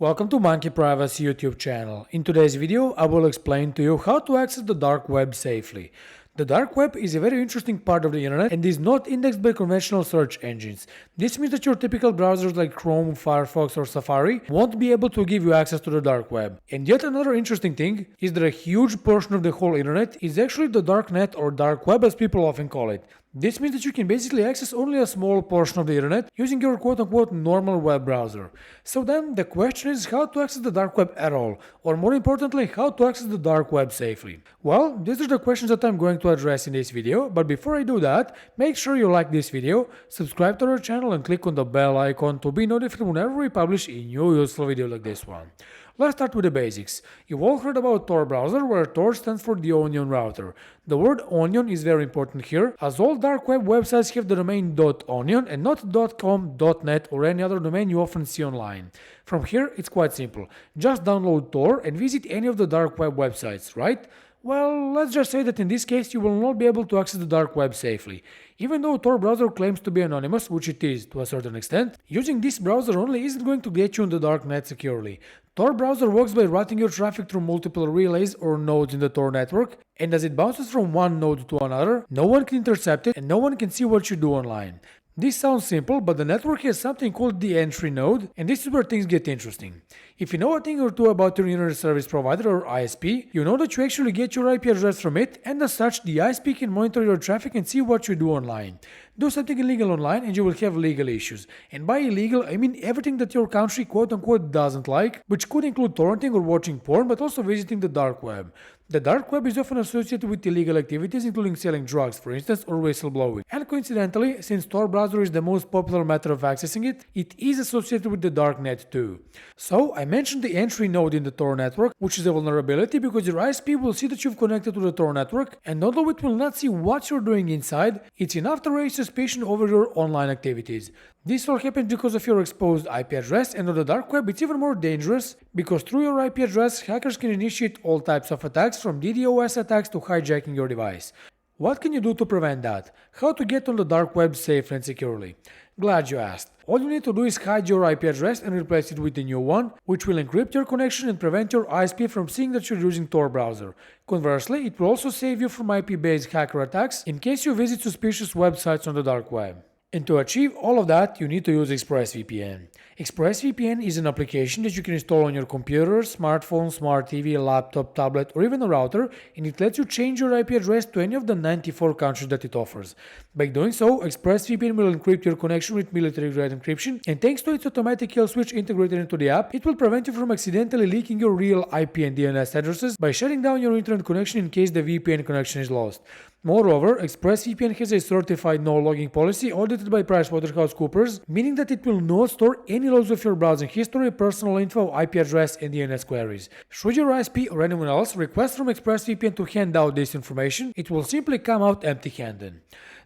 Welcome to Monkey Privacy YouTube channel. In today's video, I will explain to you how to access the dark web safely. The dark web is a very interesting part of the internet and is not indexed by conventional search engines. This means that your typical browsers like Chrome, Firefox or Safari won't be able to give you access to the dark web. And yet another interesting thing is that a huge portion of the whole internet is actually the darknet or dark web as people often call it. This means that you can basically access only a small portion of the internet using your quote-unquote normal web browser. So then the question is how to access the dark web at all, or more importantly, how to access the dark web safely. Well, these are the questions that I'm going to address in this video, but before I do that, make sure you like this video, subscribe to our channel and click on the bell icon to be notified whenever we publish a new useful video like this one. Let's start with the basics. You've all heard about Tor browser, where Tor stands for the onion router. The word onion is very important here, as all dark web websites have the domain .onion and not .com, .net or any other domain you often see online. From here, it's quite simple. Just download Tor and visit any of the dark web websites, right? Well, let's just say that in this case you will not be able to access the dark web safely. Even though Tor browser claims to be anonymous, which it is to a certain extent, using this browser only isn't going to get you on the darknet securely. Tor browser works by routing your traffic through multiple relays or nodes in the Tor network, and as it bounces from one node to another, no one can intercept it and no one can see what you do online. This sounds simple, but the network has something called the entry node, and this is where things get interesting. If you know a thing or two about your internet service provider or ISP, you know that you actually get your IP address from it, and as such, the ISP can monitor your traffic and see what you do online. Do something illegal online and you will have legal issues. And by illegal, I mean everything that your country quote-unquote doesn't like, which could include torrenting or watching porn, but also visiting the dark web. The dark web is often associated with illegal activities, including selling drugs, for instance, or whistleblowing. And coincidentally, since Tor browser is the most popular method of accessing it, it is associated with the darknet too. So, I mentioned the entry node in the Tor network, which is a vulnerability because your ISP will see that you've connected to the Tor network, and although it will not see what you're doing inside, it's enough to raise suspicion over your online activities. This all happens because of your exposed IP address, and on the dark web it's even more dangerous because through your IP address, hackers can initiate all types of attacks from DDoS attacks to hijacking your device. What can you do to prevent that? How to get on the dark web safely and securely? Glad you asked. All you need to do is hide your IP address and replace it with a new one, which will encrypt your connection and prevent your ISP from seeing that you're using Tor browser. Conversely, it will also save you from IP-based hacker attacks in case you visit suspicious websites on the dark web. And to achieve all of that, you need to use ExpressVPN. ExpressVPN is an application that you can install on your computer, smartphone, smart TV, laptop, tablet, or even a router, and it lets you change your IP address to any of the 94 countries that it offers. By doing so, ExpressVPN will encrypt your connection with military-grade encryption, and thanks to its automatic kill switch integrated into the app, it will prevent you from accidentally leaking your real IP and DNS addresses by shutting down your internet connection in case the VPN connection is lost. Moreover, ExpressVPN has a certified no-logging policy audited by PricewaterhouseCoopers, meaning that it will not store any logs of your browsing history, personal info, IP address, and DNS queries. Should your ISP or anyone else request from ExpressVPN to hand out this information, it will simply come out empty-handed.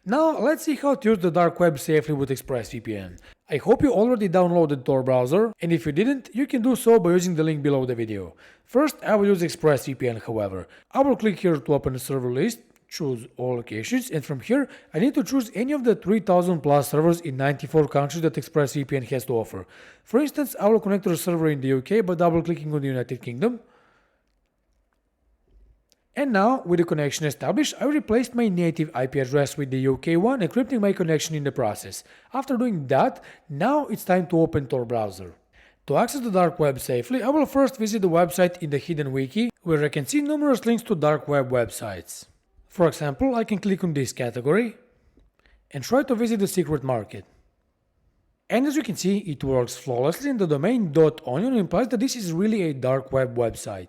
Now, let's see how to use the dark web safely with ExpressVPN. I hope you already downloaded Tor browser, and if you didn't, you can do so by using the link below the video. First, I will use ExpressVPN, however. I will click here to open the server list, choose all locations, and from here I need to choose any of the 3000 plus servers in 94 countries that ExpressVPN has to offer. For instance, I will connect to a server in the UK by double clicking on the United Kingdom. And now, with the connection established, I replaced my native IP address with the UK one, encrypting my connection in the process. After doing that, now it's time to open Tor browser. To access the dark web safely, I will first visit the website in the hidden wiki, where I can see numerous links to dark web websites. For example, I can click on this category and try to visit the secret market. And as you can see, it works flawlessly, and the domain .onion implies that this is really a dark web website.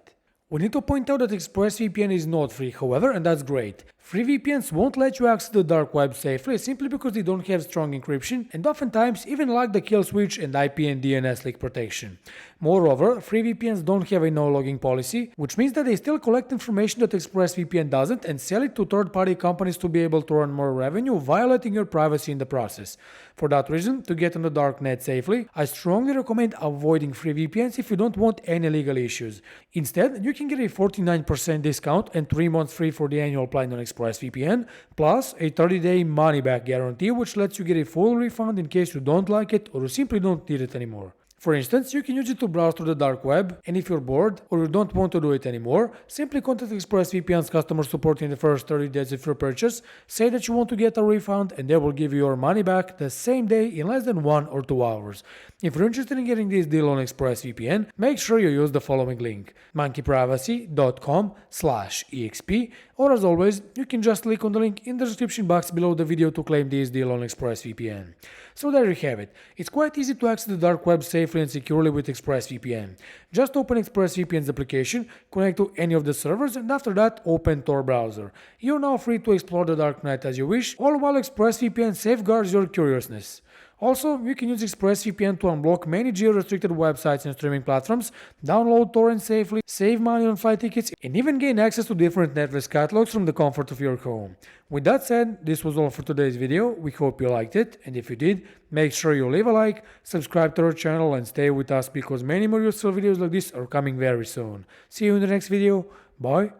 We need to point out that ExpressVPN is not free, however, and that's great. Free VPNs won't let you access the dark web safely simply because they don't have strong encryption and oftentimes even lack the kill switch and IP and DNS leak protection. Moreover, free VPNs don't have a no-logging policy, which means that they still collect information that ExpressVPN doesn't and sell it to third-party companies to be able to earn more revenue, violating your privacy in the process. For that reason, to get on the darknet safely, I strongly recommend avoiding free VPNs if you don't want any legal issues. Instead, you can get a 49% discount and 3 months free for the annual plan on ExpressVPN, plus a 30-day money-back guarantee, which lets you get a full refund in case you don't like it or you simply don't need it anymore. For instance, you can use it to browse through the dark web, and if you're bored or you don't want to do it anymore, simply contact ExpressVPN's customer support in the first 30 days of your purchase, say that you want to get a refund, and they will give you your money back the same day in less than 1 or 2 hours. If you're interested in getting this deal on ExpressVPN, make sure you use the following link: monkeyprivacy.com/exp, or as always, you can just click on the link in the description box below the video to claim this deal on ExpressVPN. So there you have it. It's quite easy to access the dark web safely and securely with ExpressVPN. Just open ExpressVPN's application, connect to any of the servers, and after that open Tor browser. You're now free to explore the Darknet as you wish, all while ExpressVPN safeguards your curiousness. Also, you can use ExpressVPN to unblock many geo-restricted websites and streaming platforms, download torrents safely, save money on flight tickets, and even gain access to different Netflix catalogs from the comfort of your home. With that said, this was all for today's video. We hope you liked it, and if you did, make sure you leave a like, subscribe to our channel, and stay with us because many more useful videos like this are coming very soon. See you in the next video. Bye.